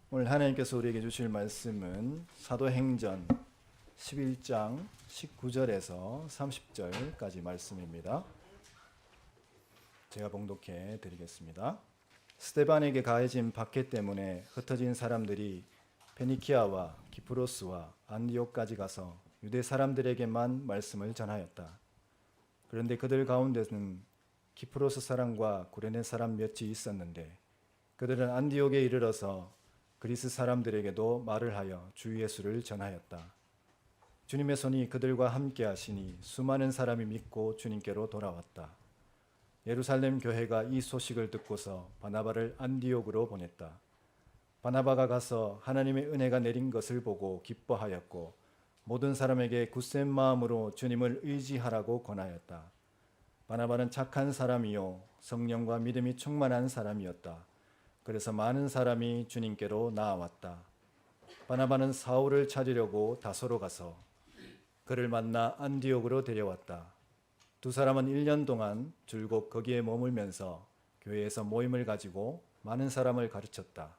오늘 하나님께서 우리에게 주실 말씀은 사도행전 11장 19절에서 30절까지 말씀입니다. 제가 봉독해 드리겠습니다. 스데반에게 가해진 박해 때문에 흩어진 사람들이 페니키아와 기프로스와 안디옥까지 가서 유대 사람들에게만 말씀을 전하였다. 그런데 그들 가운데는 기프로스 사람과 구레네 사람 몇이 있었는데 그들은 안디옥에 이르러서 그리스 사람들에게도 말을 하여 주 예수를 전하였다. 주님의 손이 그들과 함께 하시니 수많은 사람이 믿고 주님께로 돌아왔다. 예루살렘 교회가 이 소식을 듣고서 바나바를 안디옥으로 보냈다. 바나바가 가서 하나님의 은혜가 내린 것을 보고 기뻐하였고 모든 사람에게 굳센 마음으로 주님을 의지하라고 권하였다. 바나바는 착한 사람이요 성령과 믿음이 충만한 사람이었다. 그래서 많은 사람이 주님께로 나아왔다. 바나바는 사울을 찾으려고 다소로 가서 그를 만나 안디옥으로 데려왔다. 두 사람은 1년 동안 줄곧 거기에 머물면서 교회에서 모임을 가지고 많은 사람을 가르쳤다.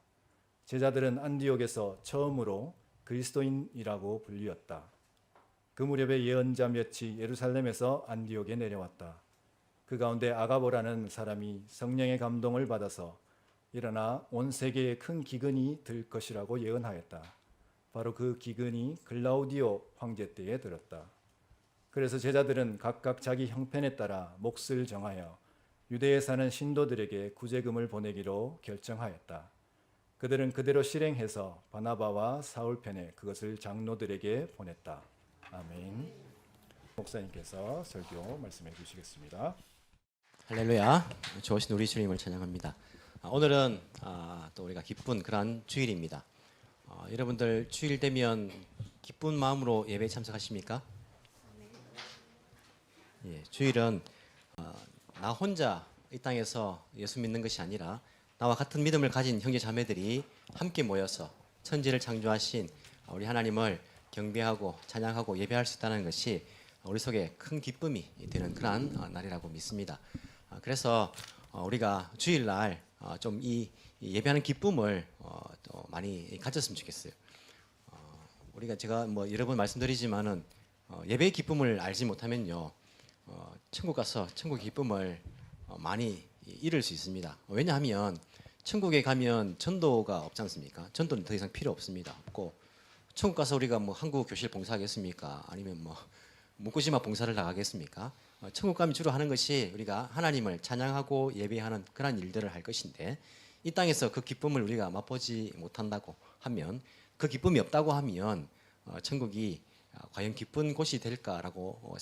제자들은 안디옥에서 처음으로 그리스도인이라고 불리었다. 그 무렵에 예언자 몇이 예루살렘에서 안디옥에 내려왔다. 그 가운데 아가보라는 사람이 성령의 감동을 받아서 일어나 온 세계에 큰 기근이 들 것이라고 예언하였다. 바로 그 기근이 글라우디오 황제 때에 들었다. 그래서 제자들은 각각 자기 형편에 따라 몫을 정하여 유대에 사는 신도들에게 구제금을 보내기로 결정하였다. 그들은 그대로 실행해서 바나바와 사울 편에 그것을 장로들에게 보냈다. 아멘. 목사님께서 설교 말씀해 주시겠습니다. 할렐루야. 좋으신 우리 주님을 찬양합니다. 오늘은 또 우리가 기쁜 그런 주일입니다. 여러분들 주일 되면 기쁜 마음으로 예배에 참석하십니까? 예, 주일은 나 혼자 이 땅에서 예수 믿는 것이 아니라 나와 같은 믿음을 가진 형제 자매들이 함께 모여서 천지를 창조하신 우리 하나님을 경배하고 찬양하고 예배할 수 있다는 것이 우리 속에 큰 기쁨이 되는 그러한 날이라고 믿습니다. 그래서 우리가 주일날 좀 이 예배하는 기쁨을 또 많이 가졌으면 좋겠어요. 제가 여러 번 말씀드리지만은 예배의 기쁨을 알지 못하면요, 천국 가서 천국의 기쁨을 많이 잃을 수 있습니다. 왜냐하면 천국에 가면 전도가 없지 않습니까? 전도는 더 이상 필요 없습니다. 없고 천국 가서 우리가 한국 교실 봉사하겠습니까? 아니면 묵고지마 봉사를 나가겠습니까? 천국 가면 주로 하는 것이 우리가 하나님을 찬양하고 예배하는 그런 일들을 할 것인데, 이 땅에서 그 기쁨을 우리가 맛보지 못한다고 하면, 그 기쁨이 없다고 하면 천국이 과연 기쁜 곳이 될까라고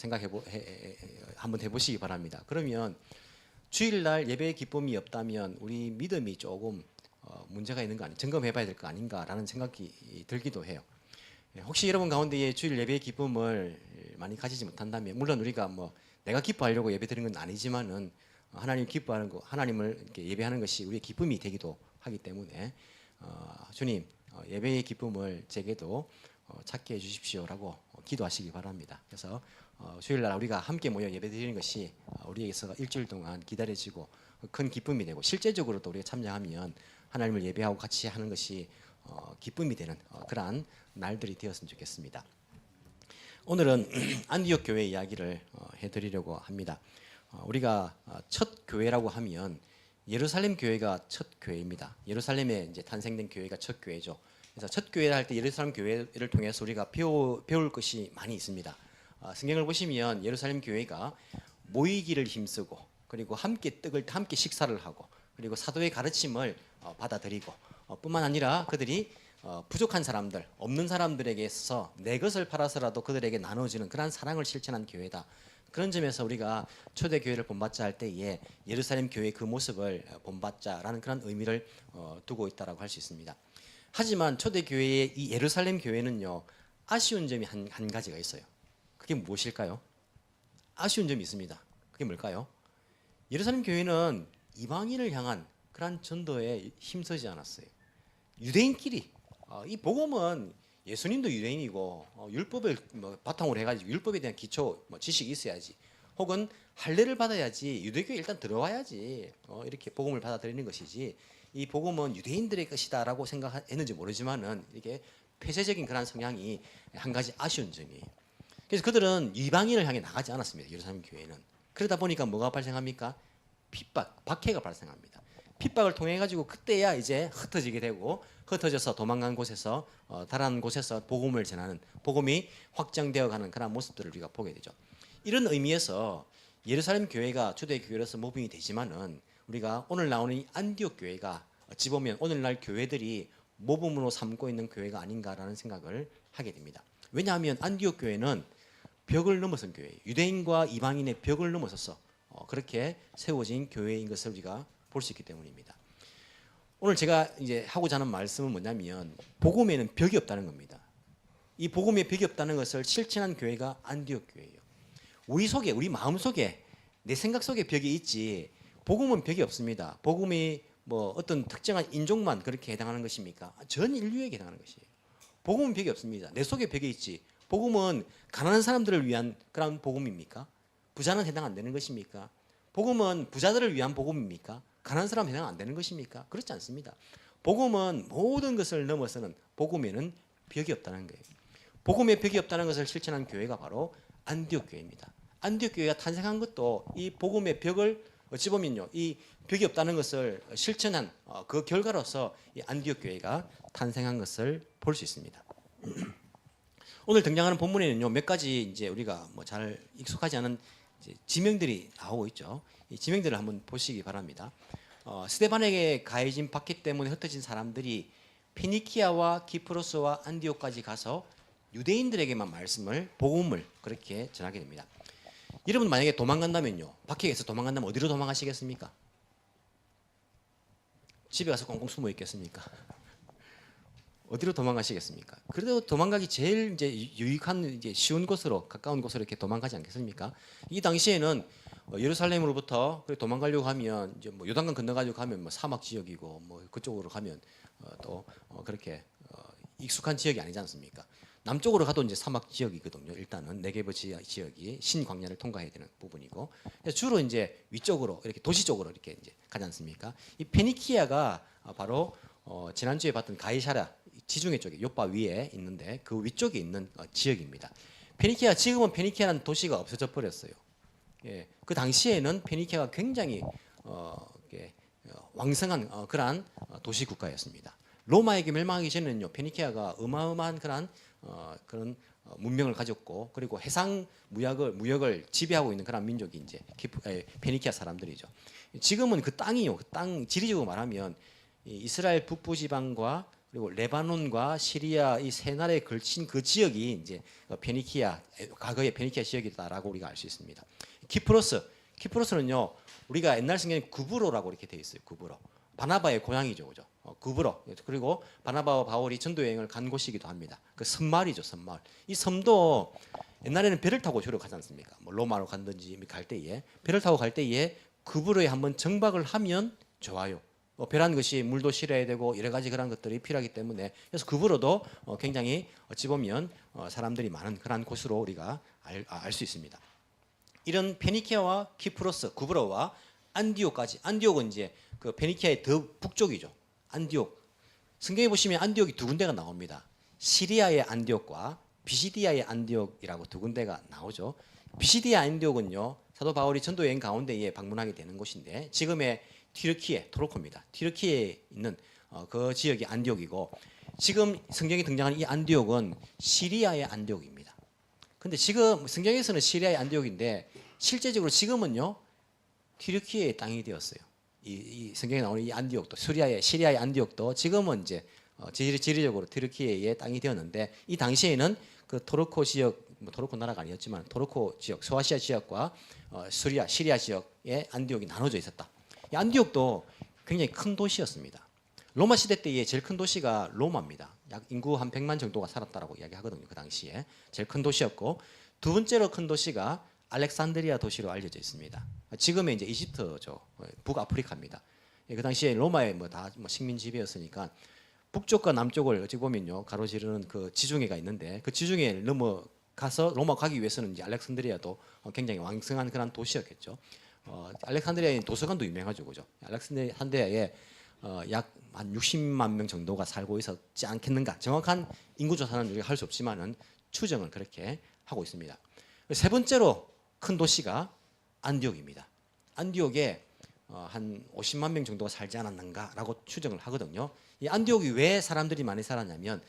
한번 해보시기 바랍니다. 그러면 주일날 예배의 기쁨이 없다면 우리 믿음이 조금 문제가 있는 거 아닌가, 점검해봐야 될 거 아닌가라는 생각이 들기도 해요. 혹시 여러분 가운데 주일 예배의 기쁨을 많이 가지지 못한다면, 물론 우리가 내가 기뻐하려고 예배 드리는 건 아니지만은 하나님 기뻐하는 거, 하나님을 이렇게 예배하는 것이 우리의 기쁨이 되기도 하기 때문에 주님 예배의 기쁨을 제게도 찾게 해주십시오라고 기도하시기 바랍니다. 그래서 주일날 우리가 함께 모여 예배 드리는 것이 우리에게서 일주일 동안 기다려지고 큰 기쁨이 되고, 실제적으로도 우리가 참여하면 하나님을 예배하고 같이 하는 것이 기쁨이 되는 그러한 날들이 되었으면 좋겠습니다. 오늘은 안디옥 교회 이야기를 해드리려고 합니다. 우리가 첫 교회라고 하면 예루살렘 교회가 첫 교회입니다. 예루살렘에 이제 탄생된 교회가 첫 교회죠. 그래서 첫 교회를 할 때 예루살렘 교회를 통해서 우리가 배울 것이 많이 있습니다. 성경을 보시면 예루살렘 교회가 모이기를 힘쓰고, 그리고 함께 식사를 하고, 그리고 사도의 가르침을 받아들이고, 뿐만 아니라 그들이 부족한 사람들, 없는 사람들에게서 내 것을 팔아서라도 그들에게 나눠주는 그런 사랑을 실천한 교회다. 그런 점에서 우리가 초대 교회를 본받자 할 때에 예루살렘 교회의 그 모습을 본받자라는 그런 의미를 두고 있다라고 할 수 있습니다. 하지만 초대 교회의 이 예루살렘 교회는요, 아쉬운 점이 한 가지가 있어요. 그게 무엇일까요? 아쉬운 점이 있습니다. 그게 뭘까요? 예루살렘 교회는 이방인을 향한 그런 전도에 힘쓰지 않았어요. 유대인끼리 이 복음은 예수님도 유대인이고 율법을 바탕으로 해가지고 율법에 대한 기초 지식이 있어야지, 혹은 할례를 받아야지 유대교에 일단 들어와야지 이렇게 복음을 받아들이는 것이지, 이 복음은 유대인들의 것이다라고 생각했는지 모르지만은 이게 폐쇄적인 그런 성향이 한 가지 아쉬운 점이에요. 그래서 그들은 이방인을 향해 나가지 않았습니다. 예루살렘 교회는. 그러다 보니까 뭐가 발생합니까? 핍박, 박해가 발생합니다. 핍박을 통해 가지고 그때야 이제 흩어지게 되고 흩어져서 도망간 곳에서 다른 곳에서 복음을 전하는 복음이 확장되어 가는 그런 모습들을 우리가 보게 되죠. 이런 의미에서 예루살렘 교회가 초대교회로서 모빙이 되지만은 우리가 오늘 나오는 이 안디옥 교회가 어찌 보면 오늘날 교회들이 모범으로 삼고 있는 교회가 아닌가라는 생각을 하게 됩니다. 왜냐하면 안디옥 교회는 벽을 넘어선 교회예요. 유대인과 이방인의 벽을 넘어서서 그렇게 세워진 교회인 것을 우리가 볼 수 있기 때문입니다. 오늘 제가 이제 하고자 하는 말씀은 뭐냐면 복음에는 벽이 없다는 겁니다. 이 복음에 벽이 없다는 것을 실천한 교회가 안디옥 교회예요. 우리 속에, 우리 마음 속에, 내 생각 속에 벽이 있지 복음은 벽이 없습니다. 복음이 뭐 어떤 특정한 인종만 그렇게 해당하는 것입니까? 전 인류에게 해당하는 것이에요. 복음은 벽이 없습니다. 내 속에 벽이 있지. 복음은 가난한 사람들을 위한 그런 복음입니까? 부자는 해당 안 되는 것입니까? 복음은 부자들을 위한 복음입니까? 가난한 사람 해당 안 되는 것입니까? 그렇지 않습니다. 복음은 모든 것을 넘어서는 복음에는 벽이 없다는 거예요. 복음에 벽이 없다는 것을 실천한 교회가 바로 안디옥 교회입니다. 안디옥 교회가 탄생한 것도 이 복음의 벽을 어찌 보면요, 이 벽이 없다는 것을 실천한 그 결과로서 이 안디옥 교회가 탄생한 것을 볼 수 있습니다. 오늘 등장하는 본문에는요 몇 가지 이제 우리가 뭐 잘 익숙하지 않은 이제 지명들이 나오고 있죠. 이 지명들을 한번 보시기 바랍니다. 스데반에게 가해진 박해 때문에 흩어진 사람들이 페니키아와 키프로스와 안디옥까지 가서 유대인들에게만 말씀을 복음을 그렇게 전하게 됩니다. 여러분 만약에 도망간다면요, 박해에서 도망간다면 어디로 도망가시겠습니까? 집에 가서 꽁꽁 숨어 있겠습니까? 어디로 도망가시겠습니까? 그래도 도망가기 제일 이제 유익한 이제 쉬운 곳으로 가까운 곳으로 이렇게 도망가지 않겠습니까? 이 당시에는 예루살렘으로부터 도망가려고 하면 이제 뭐 요단강 건너가지고 가면 뭐 사막 지역이고 뭐 그쪽으로 가면 또 그렇게 익숙한 지역이 아니지 않습니까? 남쪽으로 가도 이제 사막 지역이거든요. 일단은 네게브 지역이 신광야를 통과해야 되는 부분이고 주로 이제 위쪽으로 이렇게 도시 쪽으로 이렇게 이제 가지 않습니까? 이 페니키아가 바로 지난주에 봤던 가이사랴 지중해 쪽에 요파 위에 있는데 그 위쪽에 있는 지역입니다. 페니키아 지금은 페니키아라는 도시가 없어져 버렸어요. 예, 그 당시에는 페니키아가 굉장히 왕성한 그러한 도시 국가였습니다. 로마에게 멸망하기 전에는요 페니키아가 어마어마한 그런 문명을 가졌고 그리고 해상 무역을 지배하고 있는 그런 민족이 이제 페니키아 사람들이죠. 지금은 그 땅이요, 그 땅 지리적으로 말하면 이스라엘 북부 지방과 그리고 레바논과 시리아 이 세 나라에 걸친 그 지역이 이제 페니키아 과거의 페니키아 지역이다라고 우리가 알 수 있습니다. 키프로스는요 우리가 옛날 성경에 구브로라고 이렇게 되어 있어요. 구브로 바나바의 고향이죠, 그죠? 구브로 그리고 바나바와 바울이 전도 여행을 간 곳이기도 합니다. 그 섬마을이죠, 섬마을. 이 섬도 옛날에는 배를 타고 주로 가지 않습니까? 뭐 로마로 간든지 갈 때에 배를 타고 갈 때에 구브로에 한번 정박을 하면 좋아요. 배란 것이 물도 실어야 되고 여러 가지 그런 것들이 필요하기 때문에 그래서 구브로도 굉장히 어찌 보면 사람들이 많은 그런 곳으로 우리가 알 수 있습니다. 이런 페니키아와 키프로스, 구브로와 안디옥까지 안디옥은 이제 그 페니키아의 더 북쪽이죠. 안디옥. 성경에 보시면 안디옥이 두 군데가 나옵니다. 시리아의 안디옥과 비시디아의 안디옥이라고 두 군데가 나오죠. 비시디아 안디옥은요 사도 바울이 전도 여행 가운데에 방문하게 되는 곳인데 지금의 튀르키예 토르코입니다. 튀르키예에 있는 그 지역이 안디옥이고 지금 성경에 등장하는 이 안디옥은 시리아의 안디옥입니다. 근데 지금 성경에서는 시리아의 안디옥인데 실제적으로 지금은요 튀르키예의 땅이 되었어요. 이 성경에 나오는 이 안디옥도 시리아의 안디옥도 지금은 이제 지리적으로 튀르키예의 땅이 되었는데 이 당시에는 그 토르코 지역 뭐 토르코 나라가 아니었지만 토르코 지역 소아시아 지역과 시리아 지역의 안디옥이 나눠져 있었다. 이 안디옥도 굉장히 큰 도시였습니다. 로마 시대 때의 제일 큰 도시가 로마입니다. 약 인구 한 100만 정도가 살았다라고 이야기하거든요. 그 당시에 제일 큰 도시였고 두 번째로 큰 도시가 알렉산드리아 도시로 알려져 있습니다. 지금의 이제 이집트죠, 북아프리카입니다. 그 당시에 로마에 다 식민 지배였으니까 북쪽과 남쪽을 어찌 보면요 가로지르는 그 지중해가 있는데 그 지중해 넘어가서 로마 가기 위해서는 이제 알렉산드리아도 굉장히 왕성한 그런 도시였겠죠. 알렉산드리아의 도서관도 유명하죠, 그죠? 알렉산드리아에 약 한 60만 명 정도가 살고 있었지 않겠는가. 정확한 인구 조사는 우리가 할 수 없지만은 추정은 그렇게 하고 있습니다. 세 번째로 큰 도시가 안디옥입니다. 안디옥에 한 50만 명 정도가 살지 않았는가라고 추정을 하거든요. 이 안디옥이 왜 사람들이 많이 살았냐면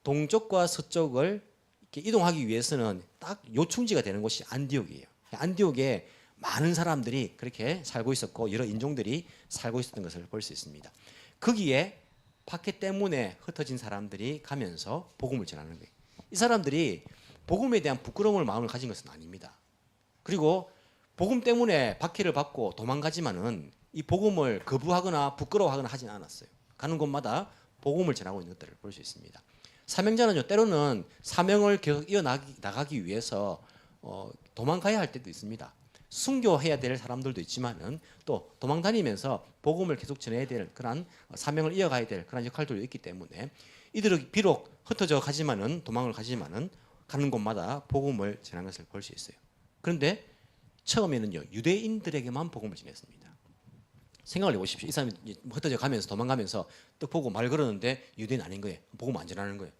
동쪽과 서쪽을 이렇게 이동하기 위해서는 딱 요충지가 되는 곳이 안디옥이에요. 안디옥에 많은 사람들이 그렇게 살고 있었고 여러 인종들이 살고 있었던 것을 볼 수 있습니다. 거기에 박해 때문에 흩어진 사람들이 가면서 복음을 전하는 거예요. 이 사람들이 복음에 대한 부끄러움을 마음을 가진 것은 아닙니다. 그리고 복음 때문에 박해를 받고 도망가지만은 이 복음을 거부하거나 부끄러워하거나 하진 않았어요. 가는 곳마다 복음을 전하고 있는 것들을 볼 수 있습니다. 사명자는요, 때로는 사명을 계속 이어나가기 위해서 도망가야 할 때도 있습니다. 순교해야 될 사람들도 있지만은 또 도망다니면서 복음을 계속 전해야 될 그런 사명을 이어가야 될 그런 역할들도 있기 때문에 이들은 비록 흩어져 가지만은 도망을 가지만은 가는 곳마다 복음을 전하는 것을 볼 수 있어요. 그런데 처음에는요, 유대인들에게만 복음을 전했습니다. 생각을 해보십시오. 이 사람이 흩어져 가면서 도망가면서 또 보고 말 걸었는데 유대인 아닌 거예요. 복음 안 전하는 거예요.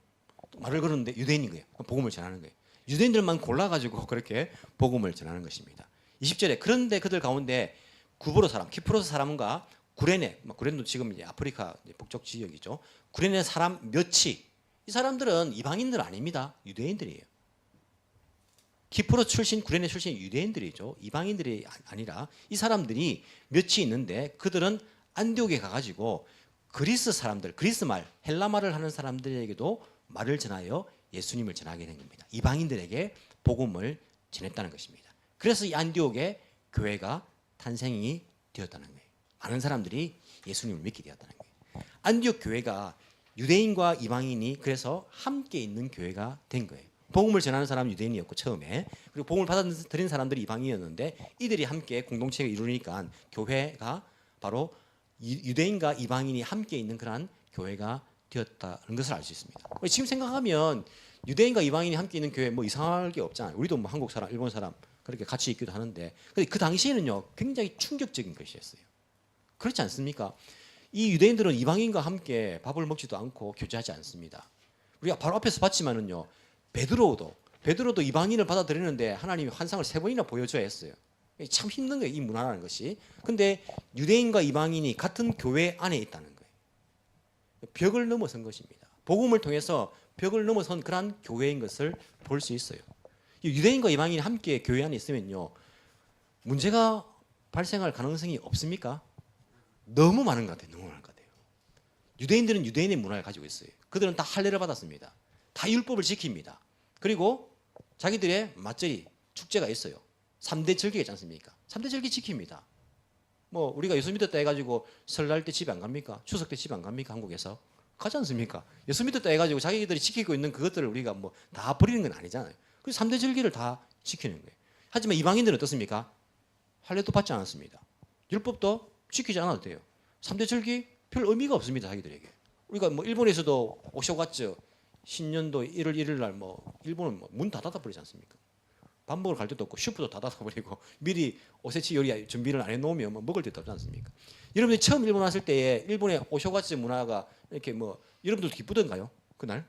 말을 걸었는데 유대인인 거예요. 복음을 전하는 거예요. 유대인들만 골라가지고 그렇게 복음을 전하는 것입니다. 20절에 그런데 그들 가운데 구브로 사람, 키프로스 사람과 구레네, 구레네도 지금 이제 아프리카 북쪽 지역이죠. 구레네 사람 몇이 이 사람들은 이방인들 아닙니다. 유대인들이에요. 키프로스 출신, 구레네 출신 유대인들이죠. 이방인들이 아니라 이 사람들이 몇이 있는데 그들은 안디옥에 가가지고 그리스 사람들, 그리스 말, 헬라 말을 하는 사람들에게도 말을 전하여 예수님을 전하게 된 겁니다. 이방인들에게 복음을 전했다는 것입니다. 그래서 이 안디옥에 교회가 탄생이 되었다는 거예요. 많은 사람들이 예수님을 믿게 되었다는 거예요. 안디옥 교회가 유대인과 이방인이 그래서 함께 있는 교회가 된 거예요. 복음을 전하는 사람은 유대인이었고 처음에, 그리고 복음을 받아들인 사람들이 이방인이었는데 이들이 함께 공동체가 이루니까 교회가 바로 유대인과 이방인이 함께 있는 그러한 교회가 되었다는 것을 알 수 있습니다. 지금 생각하면 유대인과 이방인이 함께 있는 교회 뭐 이상할 게 없잖아요. 우리도 뭐 한국 사람, 일본 사람 그렇게 같이 있기도 하는데, 근데 그 당시에는요 굉장히 충격적인 것이었어요. 그렇지 않습니까? 이 유대인들은 이방인과 함께 밥을 먹지도 않고 교제하지 않습니다. 우리가 바로 앞에서 봤지만은요, 베드로도 이방인을 받아들이는데 하나님이 환상을 3번이나 보여줘야 했어요. 참 힘든 거예요, 이 문화라는 것이. 근데 유대인과 이방인이 같은 교회 안에 있다는 거예요. 벽을 넘어선 것입니다. 복음을 통해서 벽을 넘어선 그러한 교회인 것을 볼 수 있어요. 유대인과 이방인이 함께 교회 안에 있으면요, 문제가 발생할 가능성이 없습니까? 너무 많은 것 같아요. 너무 많은 것 같아요. 유대인들은 유대인의 문화를 가지고 있어요. 그들은 다 할례를 받았습니다. 다 율법을 지킵니다. 그리고 자기들의 맞절이 축제가 있어요. 3대 절기가 있지 않습니까? 3대 절기 지킵니다. 뭐 우리가 예수 믿었다 해가지고 설날 때 집에 안 갑니까? 추석 때 집에 안 갑니까? 한국에서 가지 않습니까? 예수 믿었다 해가지고 자기들이 지키고 있는 그것들을 우리가 뭐 다 버리는 건 아니잖아요. 그래서 3대 절기를 다 지키는 거예요. 하지만 이방인들은 어떻습니까? 할례도 받지 않았습니다. 율법도 지키지 않아도 돼요. 3대 절기 별 의미가 없습니다. 자기들에게. 우리가 뭐 일본에서도 오쇼가츠 신년도 1월 1일 날 뭐 일본은 뭐 문 다 닫아버리지 않습니까? 밥 먹으러 갈 데도 없고 슈퍼도 다 닫아버리고 미리 오세치 요리 준비를 안 해놓으면 뭐 먹을 데도 없지 않습니까? 여러분들이 처음 일본 왔을 때에 일본의 오쇼가츠 문화가 이렇게 뭐 여러분들도 기쁘던가요? 그날?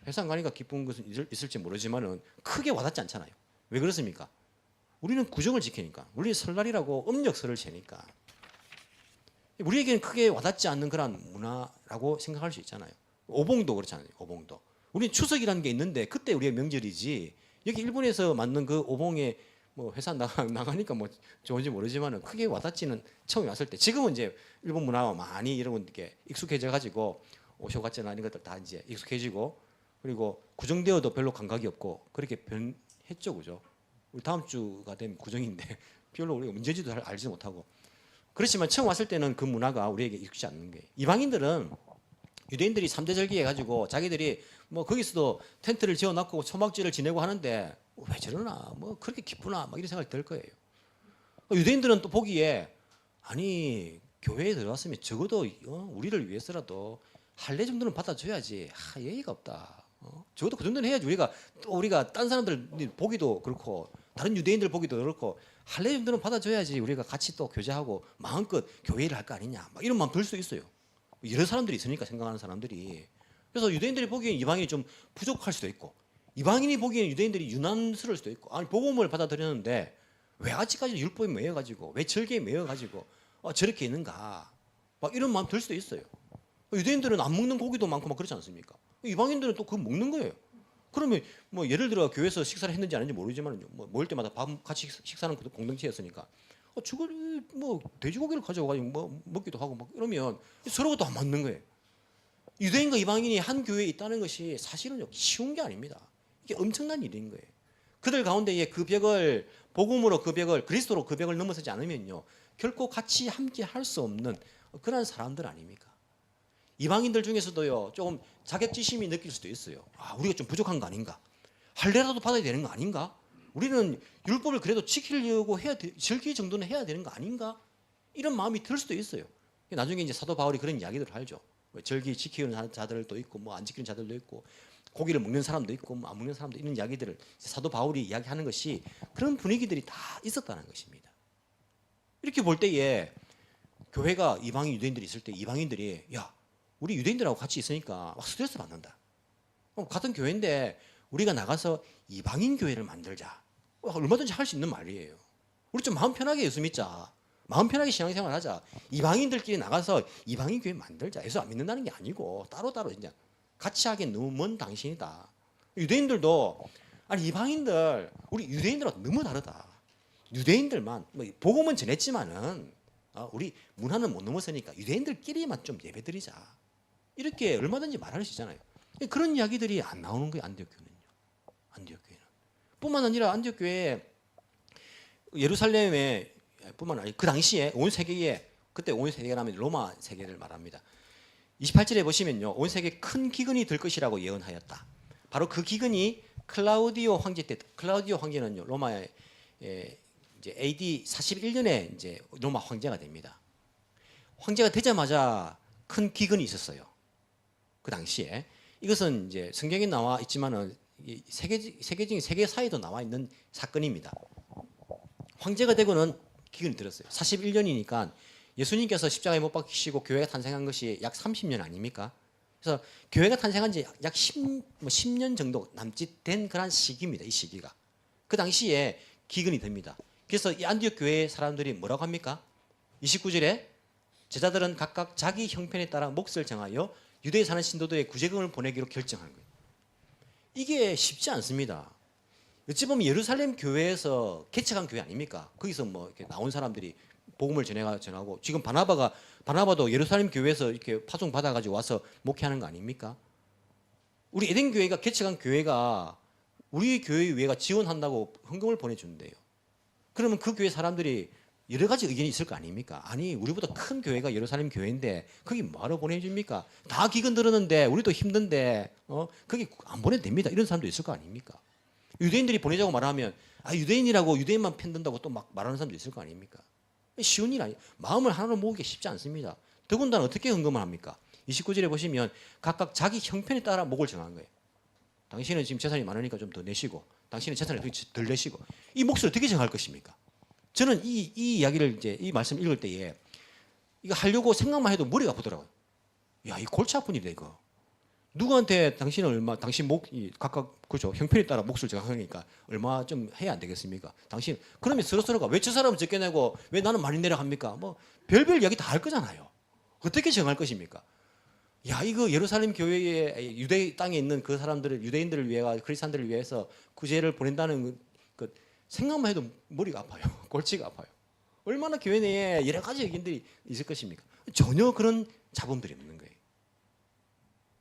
회사 가니까 기쁜 것은 있을지 모르지만은 크게 와닿지 않잖아요. 왜 그렇습니까? 우리는 구정을 지키니까, 우리 설날이라고 음력설을 재니까 우리에게는 크게 와닿지 않는 그런 문화라고 생각할 수 있잖아요. 오봉도 그렇잖아요. 오봉도. 우리는 추석이라는 게 있는데 그때 우리의 명절이지, 여기 일본에서 만든 그 오봉에 뭐 회사 나가니까 뭐 좋은지 모르지만은 크게 와닿지는 처음에 왔을 때. 지금은 이제 일본 문화와 많이 여러분께 익숙해져 가지고 오쇼가츠나 이런 것들 다 이제 익숙해지고, 그리고 구정되어도 별로 감각이 없고 그렇게 변했죠, 그죠? 우리 다음 주가 되면 구정인데 별로 우리가 문제지도 잘 알지 못하고. 그렇지만 처음 왔을 때는 그 문화가 우리에게 익숙지 않는 거예요. 이방인들은 유대인들이 3대 절기 해가지고 자기들이 뭐 거기서도 텐트를 지어놨고 초막절을 지내고 하는데 왜 저러나, 뭐 그렇게 기쁘나, 막 이런 생각이 들 거예요. 유대인들은 또 보기에 아니 교회에 들어왔으면 적어도 우리를 위해서라도 할례 정도는 받아줘야지. 예의가 없다. 적어도 그 정도는 해야지 우리가 딴 사람들 보기도 그렇고 다른 유대인들 보기도 그렇고 할례 정도는 받아줘야지 우리가 같이 또 교제하고 마음껏 교회 일을 할 거 아니냐 막 이런 마음 들 수 있어요. 여러 사람들이 있으니까 생각하는 사람들이. 그래서 유대인들이 보기엔 이방인이 좀 부족할 수도 있고 이방인이 보기엔 유대인들이 유난스러울 수도 있고 아니 복음을 받아들였는데 왜 아직까지 율법에 매여가지고 왜 절개에 매여가지고 저렇게 있는가 막 이런 마음 들 수도 있어요. 유대인들은 안 먹는 고기도 많고 막 그렇지 않습니까? 이방인들은 또 그거 먹는 거예요. 그러면 뭐 예를 들어 교회에서 식사를 했는지 안 했는지 모르지만 뭐 모일 때마다 밥 같이 식사하는 공동체였으니까 저걸 뭐 돼지고기를 가져와가지고 뭐 먹기도 하고 막 이러면 서로가 또 안 맞는 거예요. 유대인과 이방인이 한 교회에 있다는 것이 사실은 쉬운 게 아닙니다. 이게 엄청난 일인 거예요. 그들 가운데에 그 벽을 복음으로 그 벽을 그리스도로 그 벽을 넘어서지 않으면요 결코 같이 함께 할 수 없는 그런 사람들 아닙니까? 이방인들 중에서도요 조금 자격지심이 느낄 수도 있어요. 아 우리가 좀 부족한 거 아닌가? 할례라도 받아야 되는 거 아닌가? 우리는 율법을 그래도 지키려고 즐길 정도는 해야 되는 거 아닌가? 이런 마음이 들 수도 있어요. 나중에 이제 사도 바울이 그런 이야기들을 하죠. 절기 지키는 자들도 있고 뭐 안 지키는 자들도 있고 고기를 먹는 사람도 있고 뭐 안 먹는 사람도 있는 이야기들을 사도 바울이 이야기하는 것이 그런 분위기들이 다 있었다는 것입니다. 이렇게 볼 때에 교회가 이방인 유대인들이 있을 때 이방인들이 야 우리 유대인들하고 같이 있으니까 막 스트레스 받는다. 같은 교회인데 우리가 나가서 이방인 교회를 만들자. 얼마든지 할 수 있는 말이에요. 우리 좀 마음 편하게 예수 믿자. 마음 편하게 신앙생활 하자. 이방인들끼리 나가서 이방인 교회 만들자. 예수 안 믿는다는 게 아니고 따로따로 진짜 같이 하기엔 너무 먼 당신이다. 유대인들도 아니 이방인들 우리 유대인들하고 너무 다르다. 유대인들만 뭐 복음은 전했지만은 우리 문화는 못 넘어서니까 유대인들끼리만 좀 예배드리자. 이렇게 얼마든지 말할 수 있잖아요. 그런 이야기들이 안 나오는 거예요. 안디옥 교회는요. 안디옥 교회는. 뿐만 아니라 안디옥 교회 예루살렘에 뿐만 아니라 그 당시에 온 세계에 그때 온 세계라면 로마 세계를 말합니다. 28절에 보시면요. 온 세계에 큰 기근이 들 것이라고 예언하였다. 바로 그 기근이 클라우디오 황제 때 클라우디오 황제는요. 로마의 이제 AD 41년에 이제 로마 황제가 됩니다. 황제가 되자마자 큰 기근이 있었어요. 그 당시에 이것은 이제 성경에 나와 있지만은 세계적인 세계사에도 나와 있는 사건입니다. 황제가 되고는 기근이 들었어요. 41년이니까 예수님께서 십자가에 못 박히시고 교회가 탄생한 것이 약 30년 아닙니까? 그래서 교회가 탄생한 지 약 10년 정도 남짓된 그런 시기입니다. 이 시기가. 그 당시에 기근이 됩니다. 그래서 이 안디옥 교회 사람들이 뭐라고 합니까? 29절에 제자들은 각각 자기 형편에 따라 몫을 정하여 유대에 사는 신도들의 구제금을 보내기로 결정한 거예요. 이게 쉽지 않습니다. 어찌 보면 예루살렘 교회에서 개척한 교회 아닙니까? 거기서 뭐 이렇게 나온 사람들이 복음을 전하고 지금 바나바도 예루살렘 교회에서 이렇게 파송 받아가지고 와서 목회하는 거 아닙니까? 우리 에덴 교회가 개척한 교회가 우리 교회 위에가 지원한다고 헌금을 보내준대요. 그러면 그 교회 사람들이 여러 가지 의견이 있을 거 아닙니까? 아니 우리보다 큰 교회가 예루살렘 교회인데 거기 뭐하러 보내줍니까? 다 기근 들었는데 우리도 힘든데 거기 안 보내도 됩니다. 이런 사람도 있을 거 아닙니까? 유대인들이 보내자고 말하면 유대인이라고 유대인만 편든다고 또 막 말하는 사람도 있을 거 아닙니까? 쉬운 일 아니에요. 마음을 하나로 모으기 쉽지 않습니다. 더군다나 어떻게 헌금을 합니까? 29절에 보시면 각각 자기 형편에 따라 목을 정한 거예요. 당신은 지금 재산이 많으니까 좀 더 내시고 당신은 재산을 덜 내시고 이 몫을 어떻게 정할 것입니까? 저는 이 이야기를 이제 이 말씀 읽을 때에 이거 하려고 생각만 해도 머리가 아프더라고요. 야, 이 골치 아픈 일이다 이거. 누구한테 당신은 얼마 당신 각각 그죠 형편에 따라 몫을 정하니까 얼마 좀 해야 안 되겠습니까? 당신 그러면 서로가 왜 저 사람은 적게 내고 왜 나는 많이 내려 합니까? 뭐 별별 이야기 다 할 거잖아요. 어떻게 정할 것입니까? 야, 이거 예루살렘 교회에 유대 땅에 있는 그 사람들을 유대인들을 위해 크리스천들을 위해서 구제를 보낸다는 그 생각만 해도 머리가 아파요. 골치가 아파요. 얼마나 교회 내에 여러 가지 의견들이 있을 것입니까? 전혀 그런 자본들이 없는 거예요.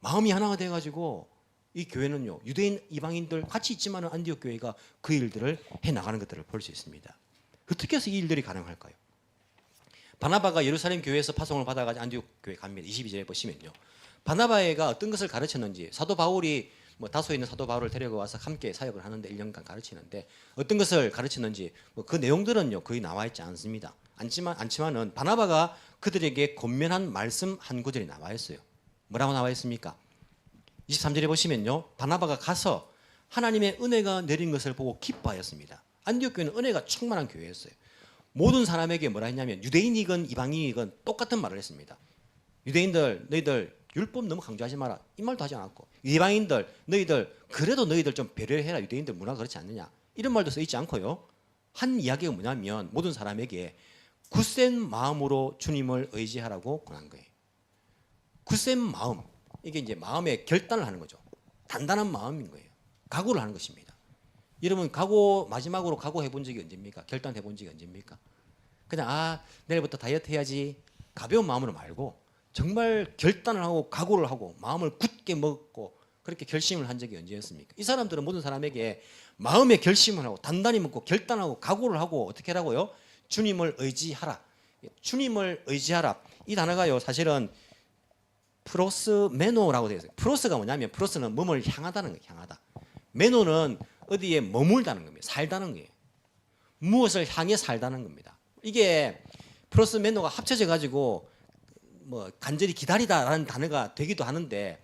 마음이 하나가 돼가지고 이 교회는요 유대인 이방인들 같이 있지만은 안디옥 교회가 그 일들을 해 나가는 것들을 볼 수 있습니다. 어떻게 해서 이 일들이 가능할까요? 바나바가 예루살렘 교회에서 파송을 받아가지고 안디옥 교회 갑니다. 22절에 보시면요. 바나바가 어떤 것을 가르쳤는지 사도 바울이 뭐 다소에 있는 사도 바울을 데리고 와서 함께 사역을 하는데 1년간 가르치는데 어떤 것을 가르쳤는지 뭐 그 내용들은요 거의 나와 있지 않습니다. 않지만은 바나바가 그들에게 권면한 말씀 한 구절이 나와 있어요. 뭐라고 나와 있습니까? 23절에 보시면요. 바나바가 가서 하나님의 은혜가 내린 것을 보고 기뻐하였습니다. 안디옥 교회는 은혜가 충만한 교회였어요. 모든 사람에게 뭐라 했냐면 유대인이건 이방인이건 똑같은 말을 했습니다. 유대인들 너희들 율법 너무 강조하지 마라. 이 말도 하지 않았고, 이방인들 너희들 그래도 너희들 좀 배려해라. 유대인들 문화가 그렇지 않느냐. 이런 말도 써있지 않고요. 한 이야기가 뭐냐면 모든 사람에게 굳센 마음으로 주님을 의지하라고 권한 거예요. 굳센 마음, 이게 이제 마음의 결단을 하는 거죠. 단단한 마음인 거예요. 각오를 하는 것입니다. 여러분 마지막으로 각오해 본 적이 언제입니까? 결단해 본 적이 언제입니까? 그냥 내일부터 다이어트 해야지 가벼운 마음으로 말고 정말 결단을 하고 각오를 하고 마음을 굳게 먹고 그렇게 결심을 한 적이 언제였습니까? 이 사람들은 모든 사람에게 마음의 결심을 하고 단단히 먹고 결단하고 각오를 하고 어떻게 하라고요? 주님을 의지하라. 주님을 의지하라. 이 단어가요 사실은 프로스메노라고 되어 있어요. 프로스가 뭐냐면 프로스는 몸을 향하다는 거예요. 향하다. 메노는 어디에 머물다는 겁니다. 살다는 거예요. 무엇을 향해 살다는 겁니다. 이게 프로스메노가 합쳐져 가지고 뭐 간절히 기다리다라는 단어가 되기도 하는데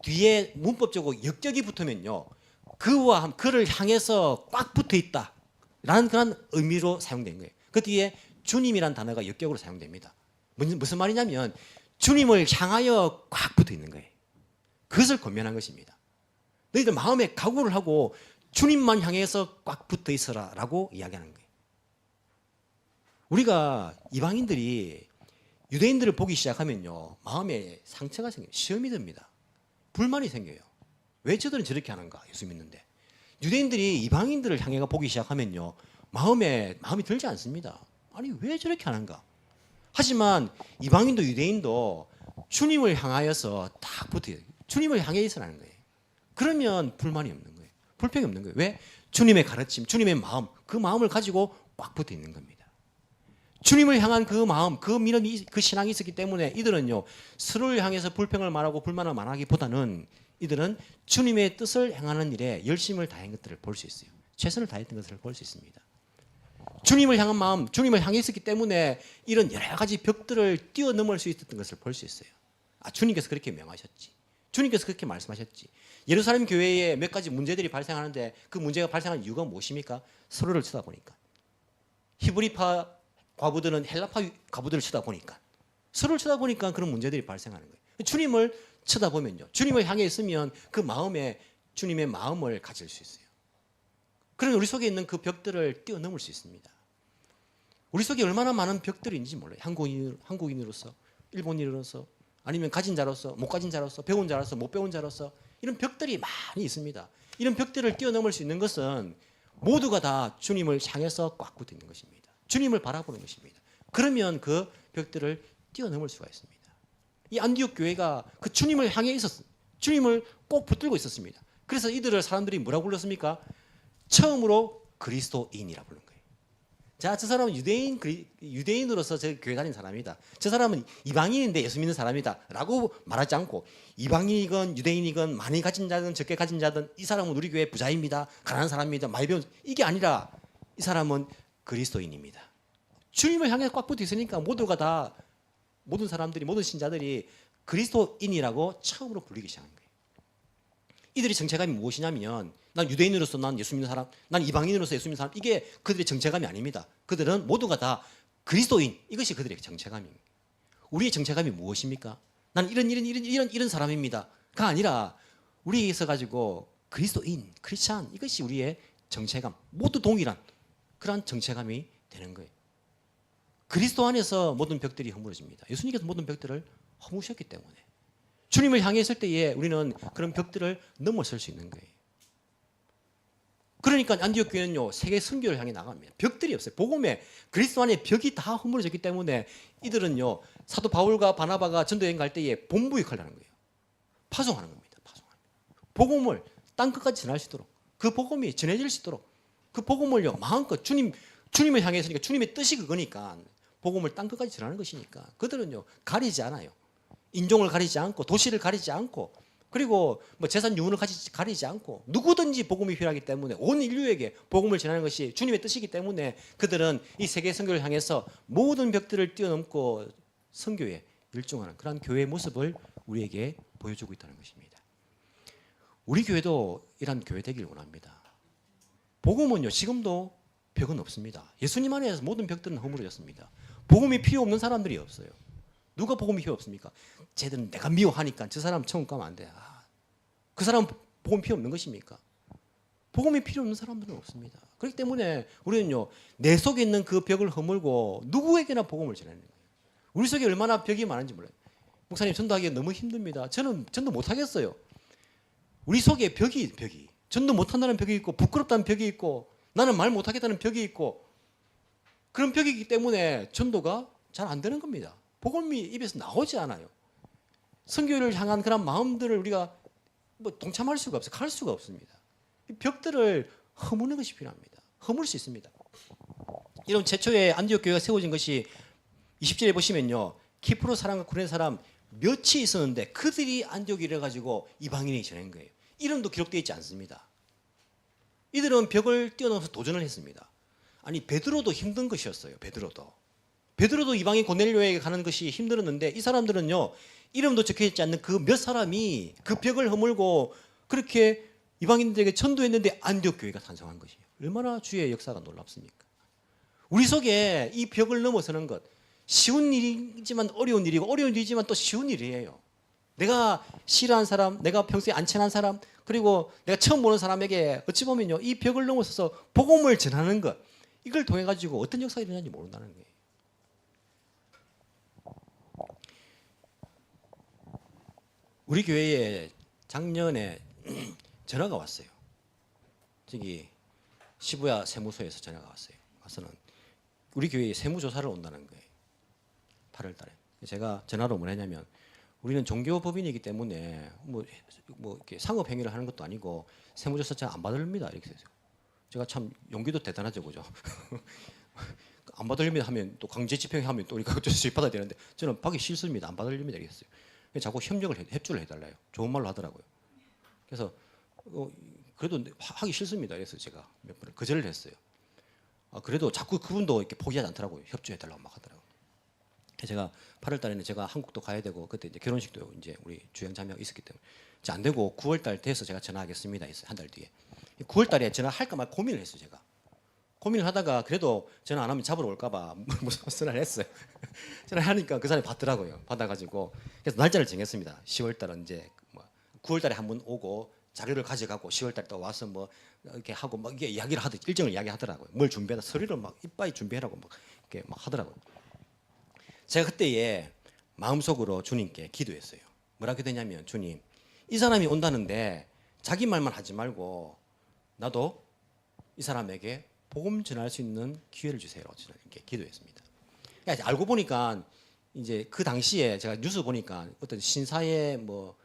뒤에 문법적으로 역격이 붙으면요 그를 향해서 꽉 붙어 있다라는 그런 의미로 사용된 거예요. 그 뒤에 주님이라는 단어가 역격으로 사용됩니다. 무슨 말이냐면 주님을 향하여 꽉 붙어 있는 거예요. 그것을 권면한 것입니다. 너희들 마음에 각오를 하고 주님만 향해서 꽉 붙어 있어라라고 이야기하는 거예요. 우리가 이방인들이 유대인들을 보기 시작하면요 마음에 상처가 생겨요. 시험이 듭니다. 불만이 생겨요. 왜 저들은 저렇게 하는가? 예수 믿는데. 유대인들이 이방인들을 향해가 보기 시작하면요 마음이 들지 않습니다. 아니 왜 저렇게 하는가? 하지만 이방인도 유대인도 주님을 향하여서 딱 붙어요. 주님을 향해 있으라는 거예요. 그러면 불만이 없는 거예요. 불평이 없는 거예요. 왜? 주님의 가르침, 주님의 마음, 그 마음을 가지고 꽉 붙어 있는 겁니다. 주님을 향한 그 마음, 그 믿음이, 그 신앙이 있었기 때문에 이들은요 서로를 향해서 불평을 말하고 불만을 말하기보다는 이들은 주님의 뜻을 행하는 일에 열심을 다한 것들을 볼 수 있어요. 최선을 다했던 것을 볼 수 있습니다. 주님을 향한 마음, 주님을 향해 있었기 때문에 이런 여러 가지 벽들을 뛰어넘을 수 있었던 것을 볼 수 있어요. 주님께서 그렇게 명하셨지. 주님께서 그렇게 말씀하셨지. 예루살렘 교회에 몇 가지 문제들이 발생하는데 그 문제가 발생한 이유가 무엇입니까? 서로를 쳐다보니까. 히브리파 과부들은 헬라파 과부들을 쳐다보니까. 서로를 쳐다보니까 그런 문제들이 발생하는 거예요. 주님을 쳐다보면요. 주님을 향해 있으면 그 마음에 주님의 마음을 가질 수 있어요. 그러면 우리 속에 있는 그 벽들을 뛰어넘을 수 있습니다. 우리 속에 얼마나 많은 벽들이 있는지 몰라요. 한국인으로서, 일본인으로서, 아니면 가진 자로서, 못 가진 자로서, 배운 자로서, 못 배운 자로서 이런 벽들이 많이 있습니다. 이런 벽들을 뛰어넘을 수 있는 것은 모두가 다 주님을 향해서 꽉 붙어 있는 것입니다. 주님을 바라보는 것입니다. 그러면 그 벽들을 뛰어넘을 수가 있습니다. 이 안디옥 교회가 그 주님을 향해 있었어요. 주님을 꼭 붙들고 있었습니다. 그래서 이들을 사람들이 뭐라고 불렀습니까? 처음으로 그리스도인이라 부른 거예요. 자, 저 사람은 유대인으로서 저 교회 다닌 사람이다. 저 사람은 이방인인데 예수 믿는 사람이다. 라고 말하지 않고 이방인이건 유대인이건 많이 가진 자든 적게 가진 자든 이 사람은 우리 교회 부자입니다. 가난한 사람입니다. 많이 배운 이게 아니라 이 사람은 그리스도인입니다. 주님을 향해 꽉 붙어 있으니까 모든 사람들이 모든 신자들이 그리스도인이라고 처음으로 부르기 시작한 거예요. 이들의 정체감이 무엇이냐면 난 유대인으로서 난 예수 믿는 사람, 난 이방인으로서 예수 믿는 사람 이게 그들의 정체감이 아닙니다. 그들은 모두가 다 그리스도인 이것이 그들의 정체감입니다. 우리의 정체감이 무엇입니까? 난 이런 사람입니다가 아니라 우리에서 가지고 그리스도인, 크리스찬 이것이 우리의 정체감 모두 동일한 그런 정체감이 되는 거예요. 그리스도 안에서 모든 벽들이 허물어집니다. 예수님께서 모든 벽들을 허무셨기 때문에 주님을 향해 있을 때에 우리는 그런 벽들을 넘어설 수 있는 거예요. 그러니까 안디옥 교회는요 세계 선교를 향해 나갑니다. 벽들이 없어요. 복음에 그리스도 안에 벽이 다 허물어졌기 때문에 이들은요 사도 바울과 바나바가 전도여행 갈 때에 본부 역할을 하는 거예요. 파송하는 겁니다. 파송하는 복음을 땅 끝까지 전할 수 있도록 그 복음이 전해질 수 있도록 그 복음을요 마음껏 주님을 향해 있으니까 주님의 뜻이 그거니까 복음을 땅 끝까지 전하는 것이니까 그들은요 가리지 않아요. 인종을 가리지 않고 도시를 가리지 않고 그리고 뭐 재산 유문을 가리지 않고 누구든지 복음이 필요하기 때문에 온 인류에게 복음을 전하는 것이 주님의 뜻이기 때문에 그들은 이 세계 선교를 향해서 모든 벽들을 뛰어넘고 선교에 열중하는 그런 교회의 모습을 우리에게 보여주고 있다는 것입니다. 우리 교회도 이런 교회 되기를 원합니다. 복음은요 지금도 벽은 없습니다. 예수님 안에서 모든 벽들은 허물어졌습니다. 복음이 필요 없는 사람들이 없어요. 누가 복음이 필요 없습니까? 쟤들은 내가 미워하니까 저 사람 천국 가면 안 돼. 그 사람 복음 필요 없는 것입니까? 복음이 필요 없는 사람들은 없습니다. 그렇기 때문에 우리는요, 내 속에 있는 그 벽을 허물고 누구에게나 복음을 전하는 거예요. 우리 속에 얼마나 벽이 많은지 몰라요. 목사님, 전도하기가 너무 힘듭니다. 저는 전도 못 하겠어요. 우리 속에 벽이 전도 못 한다는 벽이 있고, 부끄럽다는 벽이 있고, 나는 말 못 하겠다는 벽이 있고, 그런 벽이기 때문에 전도가 잘 안 되는 겁니다. 복음이 입에서 나오지 않아요. 선교를 향한 그런 마음들을 우리가 뭐 동참할 수가 없어요. 갈 수가 없습니다. 이 벽들을 허무는 것이 필요합니다. 허물 수 있습니다. 여러분, 최초에 안디옥 교회가 세워진 것이 20절에 보시면요, 키프로 사람과 구레네 사람 몇이 있었는데 그들이 안디옥에 이래가지고 이방인이 전한 거예요. 이름도 기록되어 있지 않습니다. 이들은 벽을 뛰어넘어서 도전을 했습니다. 아니, 베드로도 힘든 것이었어요. 베드로도 이방인 고넬료에게 가는 것이 힘들었는데, 이 사람들은요, 이름도 적혀있지 않는 그 몇 사람이 그 벽을 허물고 그렇게 이방인들에게 전도했는데 안디옥 교회가 탄생한 것이에요. 얼마나 주의 역사가 놀랍습니까? 우리 속에 이 벽을 넘어서는 것, 쉬운 일이지만 어려운 일이고, 어려운 일이지만 또 쉬운 일이에요. 내가 싫어하는 사람, 내가 평소에 안 친한 사람, 그리고 내가 처음 보는 사람에게 어찌 보면요, 이 벽을 넘어서서 복음을 전하는 것, 이걸 통해 가지고 어떤 역사가 일어나는지 모른다는 거예요. 우리 교회에 작년에 전화가 왔어요. 저기 시부야 세무소에서 전화가 왔어요. 와서는 우리 교회에 세무조사를 온다는 거예요. 8월 달에. 제가 전화로 뭐냐면, 우리는 종교법인이기 때문에 뭐 이렇게 상업 행위를 하는 것도 아니고 세무조사 잘 안 받습니다. 이렇게 해서 제가 참 용기도 대단하죠, 그죠? 안 받으려면 하면 또 강제 집행하면 또 우리가 어쩔 수 없이 받아야 되는데, 저는 받기 싫습니다. 안 받으려면 이랬어요. 자꾸 협조를 해달라요. 좋은 말로 하더라고요. 그래서 그래도 하기 싫습니다. 그래서 제가 몇 번을 거절을 했어요. 그래도 자꾸 그분도 이렇게 포기하지 않더라고요. 협조해달라고 막 하더라고요. 그래서 제가 8월 달에는 제가 한국도 가야 되고, 그때 이제 결혼식도 이제 우리 주영 자매가 있었기 때문에 안 되고 9월 달 돼서 제가 전화하겠습니다. 했어요. 한 달 뒤에. 9월 달에 전화할까 말 고민을 했어요. 제가 고민을 하다가 그래도 전화 안 하면 잡으러 올까봐 무슨 전화를 했어요. 전화하니까 그 사람이 받더라고요. 받아가지고 그래서 날짜를 정했습니다. 10월 달은 이제 9월 달에 한 번 오고 자료를 가져가고 10월 달에 또 와서 뭐 이렇게 하고 막 이게 이야기를 일정을 이야기하더라고요. 뭘 준비하다 서류를 막 이빠이 준비하라고 막 이렇게 막 하더라고요. 제가 그때에 마음속으로 주님께 기도했어요. 뭐라 기도했냐면, 주님, 이 사람이 온다는데 자기 말만 하지 말고 나도 이 사람에게 복음 전할 수 있는 기회를 주세요. 이렇게 기도했습니다. 그러니까 알고 보니까 이제 그 당시에 제가 뉴스 보니까 어떤 신사에 뭐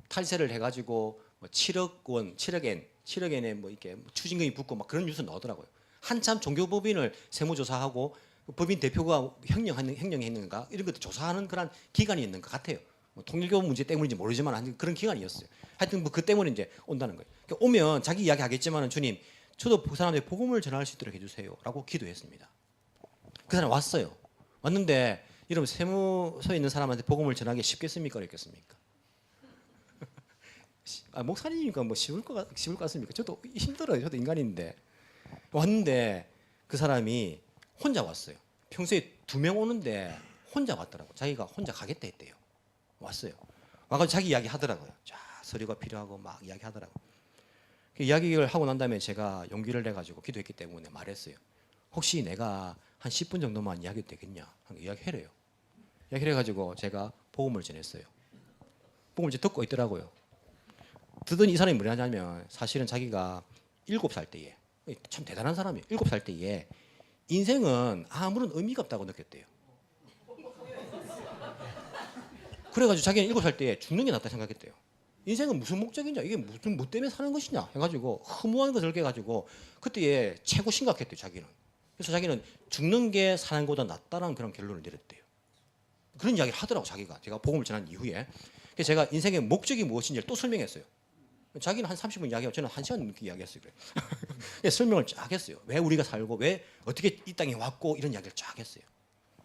탈세를 해가지고 뭐 7억 원, 7억엔에 뭐 이렇게 추징금이 붙고 막 그런 뉴스 나오더라고요. 한참 종교법인을 세무조사하고 법인 대표가 횡령했는가 이런 것도 조사하는 그런 기관이 있는 것 같아요. 뭐 통일교 문제 때문인지 모르지만 그런 기관이었어요. 하여튼 뭐 그 때문에 이제 온다는 거예요. 그러니까 오면 자기 이야기 하겠지만은, 주님, 저도 그 사람들이 복음을 전할 수 있도록 해주세요라고 기도했습니다. 그 사람 왔어요. 왔는데 여러분, 세무서에 있는 사람한테 복음을 전하기 쉽겠습니까, 어렵겠습니까? 목사님이니까 뭐 쉬울 것 같습니까? 저도 힘들어요. 저도 인간인데. 왔는데 그 사람이 혼자 왔어요. 평소에 2명 오는데 혼자 왔더라고. 자기가 혼자 가겠다 했대요. 왔어요. 와가지고 자기 이야기 하더라고요. 자, 서류가 필요하고 막 이야기 하더라고. 그 이야기를 하고 난 다음에 제가 용기를 내가지고 기도했기 때문에 말했어요. 혹시 내가 한 10분 정도만 이야기도 되겠냐? 이야기해래요. 이야기를 해가지고 제가 복음을 전했어요. 복음을 이제 듣고 있더라고요. 듣더니 이 사람이 뭐냐면, 사실은 자기가 7살 때에, 참 대단한 사람이에요. 7살 때에 인생은 아무런 의미가 없다고 느꼈대요. 그래가지고 자기는 7살 때에 죽는 게 낫다 생각했대요. 인생은 무슨 목적이냐, 이게 무슨 뭐 때문에 사는 것이냐 해가지고 허무한 것을 깨가지고 그때에 최고 심각했대요. 자기는. 그래서 자기는 죽는 게 사는 것보다 낫다라는 그런 결론을 내렸대요. 그런 이야기를 하더라고, 자기가. 제가 복음을 전한 이후에. 그래서 제가 인생의 목적이 무엇인지를 또 설명했어요. 자기는 한 30분 이야기하고 저는 1시간 넘게 이야기했어요. 그래서 설명을 쫙 했어요. 왜 우리가 살고, 왜 어떻게 이 땅에 왔고, 이런 이야기를 쫙 했어요.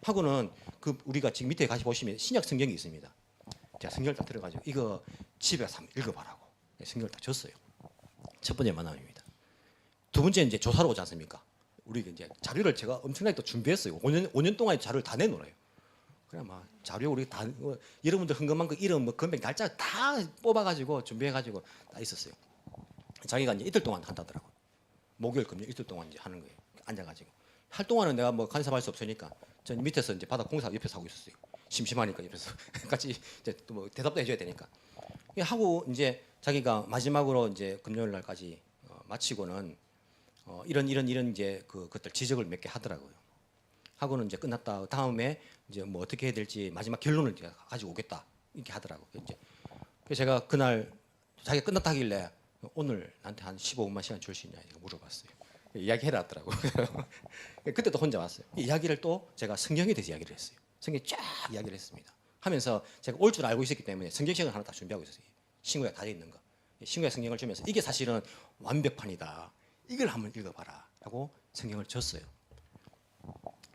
하고는 그 우리가 지금 밑에 가시 보시면 신약 성경이 있습니다. 제가 성경을 딱 들어가지고 이거 집에 가서 한번 읽어봐라고 성경을 딱 줬어요. 첫 번째 만남입니다. 두 번째 이제 조사로 오지 않습니까? 우리 이제 자료를 제가 엄청나게 또 준비했어요. 5년 동안 자료를 다 내놓아요. 그래 막 자료 우리 다 여러분들 흥금한 거 이름 뭐 금액 날짜 다 뽑아가지고 준비해가지고 다 있었어요. 자기가 이제 이틀 동안 한다더라고. 목요일 금요일 이틀 동안 이제 하는 거예요. 앉아가지고 할 동안은 내가 뭐 간섭할 수 없으니까 전 밑에서 이제 바닥 공사 옆에서 하고 있었어요. 심심하니까 옆에서 같이 이제 또 뭐 대답도 해줘야 되니까 하고 이제 자기가 마지막으로 이제 금요일 날까지 마치고는 이런 이제 그것들 지적을 몇 개 하더라고요. 하고는 이제 끝났다. 다음에 이제 뭐 어떻게 해야 될지 마지막 결론을 제가 가지고 오겠다 이렇게 하더라고요. 이제 그래서 제가 그날 자기가 끝났다 하길래 오늘 나한테 한 15분만 시간 줄 수 있냐 제가 물어봤어요. 이야기해라 하더라고. 그때도 혼자 왔어요. 이야기를 또 제가 성경에 대해서 이야기를 했어요. 성경 쫙 이야기를 했습니다. 하면서 제가 올 줄 알고 있었기 때문에 성경책을 하나 딱 준비하고 있었어요. 신구약 다 돼 있는 거. 신구약 성경을 주면서 이게 사실은 완벽판이다. 이걸 한번 읽어봐라 하고 성경을 줬어요.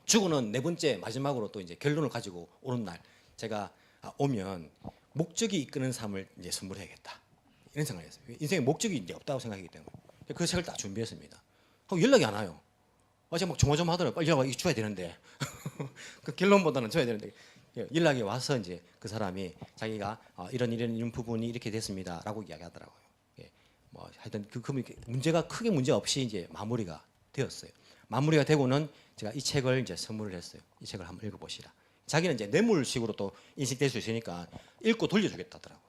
주고는 네 번째 마지막으로 또 이제 결론을 가지고 오는 날 제가 오면 목적이 이끄는 삶을 이제 선물해야겠다 이런 생각을 했어요. 인생에 목적이 이제 없다고 생각하기 때문에 그 책을 다 준비했습니다. 하고 연락이 안 와요. 제가 막 조마조마하더라고요. 빨리 연락 줘야 되는데 그 결론보다는 줘야 되는데 연락이 와서 이제 그 사람이 자기가 이런 부분이 이렇게 됐습니다라고 이야기하더라고요. 뭐 하여튼 그 문제가 크게 문제 없이 이제 마무리가 되었어요. 마무리가 되고는 제가 이 책을 이제 선물을 했어요. 이 책을 한번 읽어보시라. 자기는 이제 뇌물식으로 또 인식될 수 있으니까 읽고 돌려주겠다더라고.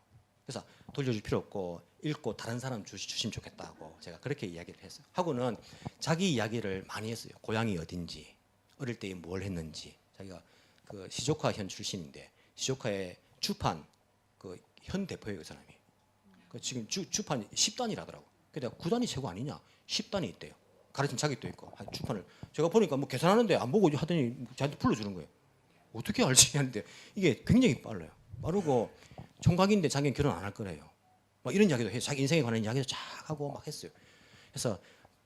그래서 돌려줄 필요 없고 읽고 다른 사람 주시면 좋겠다고 제가 그렇게 이야기를 했어요. 하고는 자기 이야기를 많이 했어요. 고향이 어딘지, 어릴 때 뭘 했는지. 자기가 그 시조카 현 출신인데 시조카의 주판 그 현 대표예요, 그 사람이. 그 지금 주판 10단이라더라고. 근데 9단이 최고 아니냐? 10단이 있대요. 가르친 자격도 있고 주판을 제가 보니까 뭐 계산하는데 안 보고 하더니 저한테 불러주는 거예요. 어떻게 알지? 하는데 이게 굉장히 빨라요. 빠르고 총각인데 자기는 결혼 안 할 거래요. 막 이런 이야기도 해요. 자기 인생에 관한 이야기도 쫙 하고 막 했어요. 그래서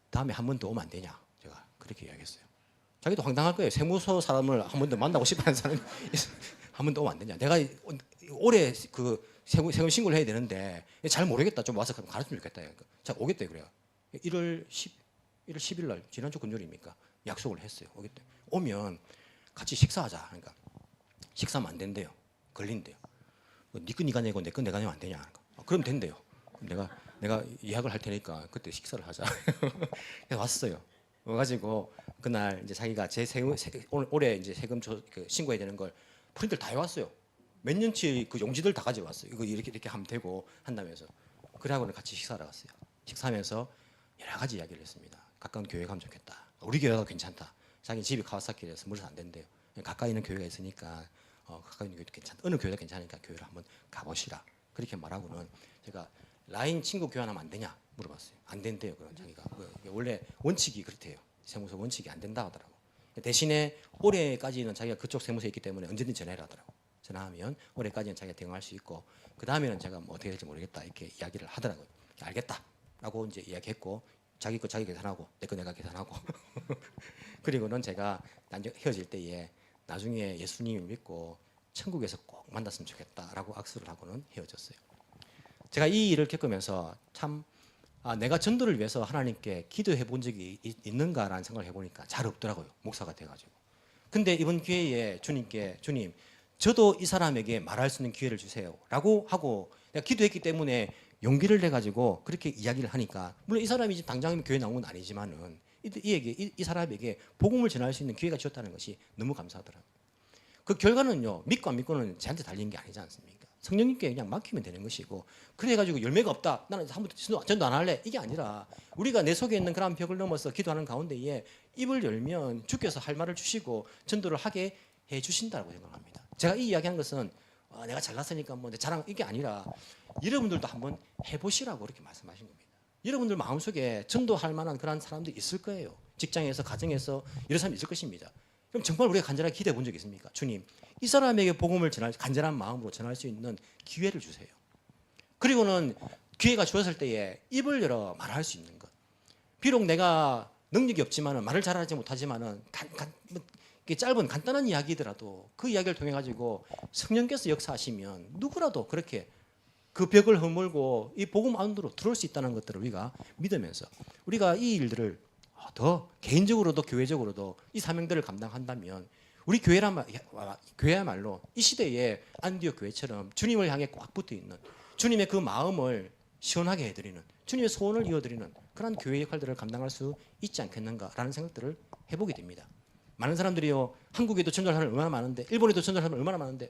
다음에 한 번 더 오면 안 되냐? 제가 그렇게 이야기했어요. 자기도 황당할 거예요. 세무서 사람을 한 번 더 만나고 싶어하는 사람이 한 번 더 오면 안 되냐? 내가 올해 그 세금 신고를 해야 되는데 잘 모르겠다. 좀 와서 가르치면 좋겠다. 자 오겠대 그래요. 1월 10일 날 지난주 금요일입니까? 약속을 했어요. 오겠대. 오면 같이 식사하자. 그러니까 식사하면 안 된대요. 걸린대요. 네 거 네가 내고 내 거 내가 내면 안 되냐? 그럼 된대요. 그럼 내가 예약을 할 테니까 그때 식사를 하자. 그래서 왔어요. 와가지고 그날 이제 자기가 올해 이제 세금 신고해야 되는 걸 프린트를 다 해왔어요. 몇 년치 그 용지들 다 가져왔어요. 이거 이렇게 하면 되고 한다면서. 그래하고는 같이 식사를 갔어요. 식사하면서 여러 가지 이야기를 했습니다. 가까운 교회 가면 좋겠다. 우리 교회가 괜찮다. 자기 집이 카와사키라서 물에서 안 된대요. 가까이 있는 교회가 있으니까 가까이 있는 교회도 괜찮다. 어느 교회가 괜찮으니까 교회를 한번 가보시라. 그렇게 말하고는 제가 라인 친구 교환하면 안 되냐 물어봤어요. 안 된대요. 그럼 자기가 원래 원칙이 그렇대요. 세무서 원칙이 안 된다 하더라고. 대신에 올해까지는 자기가 그쪽 세무서에 있기 때문에 언제든지 전화를 하더라고. 전화하면 올해까지는 자기가 대응할 수 있고 그 다음에는 제가 뭐 어떻게 될지 모르겠다 이렇게 이야기를 하더라고요. 알겠다라고 이제 이야기했고 자기 거 자기 계산하고 내 거 내가 계산하고 그리고는 제가 헤어질 때에 나중에 예수님을 믿고 천국에서 꼭 만났으면 좋겠다라고 악수를 하고는 헤어졌어요. 제가 이 일을 겪으면서 참 내가 전도를 위해서 하나님께 기도해 본 적이 있는가라는 생각을 해보니까 잘 없더라고요. 목사가 돼가지고. 근데 이번 기회에 주님께 주님 저도 이 사람에게 말할 수 있는 기회를 주세요 라고 하고 내가 기도했기 때문에 용기를 내가지고 그렇게 이야기를 하니까 물론 이 사람이 지금 당장 교회 나온 건 아니지만은 이 사람에게 복음을 전할 수 있는 기회가 주었다는 것이 너무 감사하더라고요. 그 결과는요 믿고 안 믿고는 저한테 달린 게 아니지 않습니까? 성령님께 그냥 맡기면 되는 것이고 그래가지고 열매가 없다 나는 한 번도 전도 안 할래 이게 아니라 우리가 내 속에 있는 그런 벽을 넘어서 기도하는 가운데에 입을 열면 주께서 할 말을 주시고 전도를 하게 해 주신다고 생각합니다. 제가 이 이야기한 것은 내가 잘났으니까 뭐 내 자랑 이게 아니라 여러분들도 한번 해보시라고 그렇게 말씀하신 겁니다. 여러분들 마음속에 전도할 만한 그런 사람들이 있을 거예요. 직장에서 가정에서 이런 사람이 있을 것입니다. 그럼 정말 우리가 간절하게 기대해 본 적이 있습니까? 주님 이 사람에게 복음을 전할 간절한 마음으로 전할 수 있는 기회를 주세요. 그리고는 기회가 주었을 때에 입을 열어 말할 수 있는 것. 비록 내가 능력이 없지만은 말을 잘하지 못하지만은 짧은 간단한 이야기더라도 그 이야기를 통해 가지고 성령께서 역사하시면 누구라도 그렇게 그 벽을 허물고 이 복음 안으로 들어올 수 있다는 것들을 우리가 믿으면서 우리가 이 일들을 더 개인적으로도 교회적으로도 이 사명들을 감당한다면 우리 교회야말로 이 시대에 안디옥 교회처럼 주님을 향해 꽉 붙어 있는 주님의 그 마음을 시원하게 해드리는 주님의 소원을 이어드리는 그런 교회 역할들을 감당할 수 있지 않겠는가라는 생각들을 해보게 됩니다. 많은 사람들이요, 한국에도 전도하는 사람이 얼마나 많은데, 일본에도 전도하는 사람이 얼마나 많은데,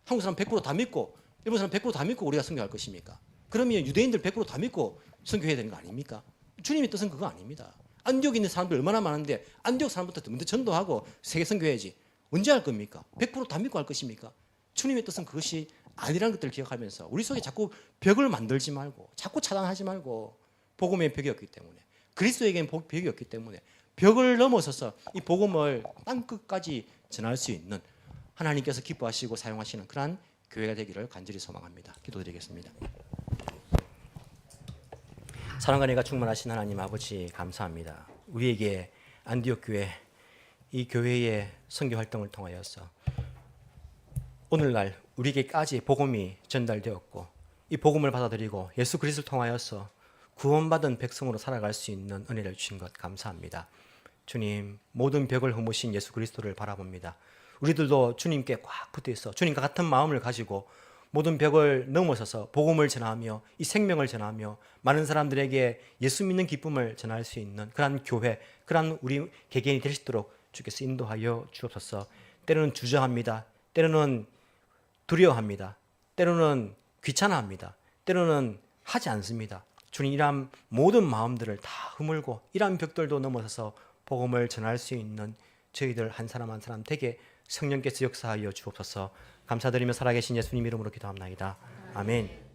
한국 사람 100%다 믿고 일본 사람 100%다 믿고 우리가 선교할 것입니까? 그러면 유대인들 100%다 믿고 선교해야 되는 거 아닙니까? 주님의 뜻은 그거 아닙니다. 안디옥에 있는 사람들 얼마나 많은데 안디옥 사람부터 먼저 전도하고 세계 선교해야지. 언제 할 겁니까? 100%다 믿고 할 것입니까? 주님의 뜻은 그것이 아니라는 것들을 기억하면서 우리 속에 자꾸 벽을 만들지 말고 자꾸 차단하지 말고 복음의 벽이 없기 때문에 그리스도에게는 벽이 없기 때문에 벽을 넘어서서 이 복음을 땅끝까지 전할 수 있는 하나님께서 기뻐하시고 사용하시는 그러한 교회가 되기를 간절히 소망합니다. 기도드리겠습니다. 사랑과 은혜가 충만하신 하나님 아버지 감사합니다. 우리에게 안디옥 교회 이 교회의 선교 활동을 통하여서 오늘날 우리에게까지 복음이 전달되었고 이 복음을 받아들이고 예수 그리스도를 통하여서 구원받은 백성으로 살아갈 수 있는 은혜를 주신 것 감사합니다. 주님, 모든 벽을 허무신 예수 그리스도를 바라봅니다. 우리들도 주님께 꽉 붙어 있어 주님과 같은 마음을 가지고 모든 벽을 넘어서서 복음을 전하며 이 생명을 전하며 많은 사람들에게 예수 믿는 기쁨을 전할 수 있는 그러한 교회, 그러한 우리 개개인이 될 수 있도록 주께서 인도하여 주옵소서. 때로는 주저합니다. 때로는 두려워합니다. 때로는 귀찮아합니다. 때로는 하지 않습니다. 주님, 이러한 모든 마음들을 다 허물고 이러한 벽들도 넘어서서 복음을 전할 수 있는 저희들 한 사람 한 사람 되게 성령께서 역사하여 주옵소서. 감사드리며 살아계신 예수님 이름으로 기도합나이다. 아멘.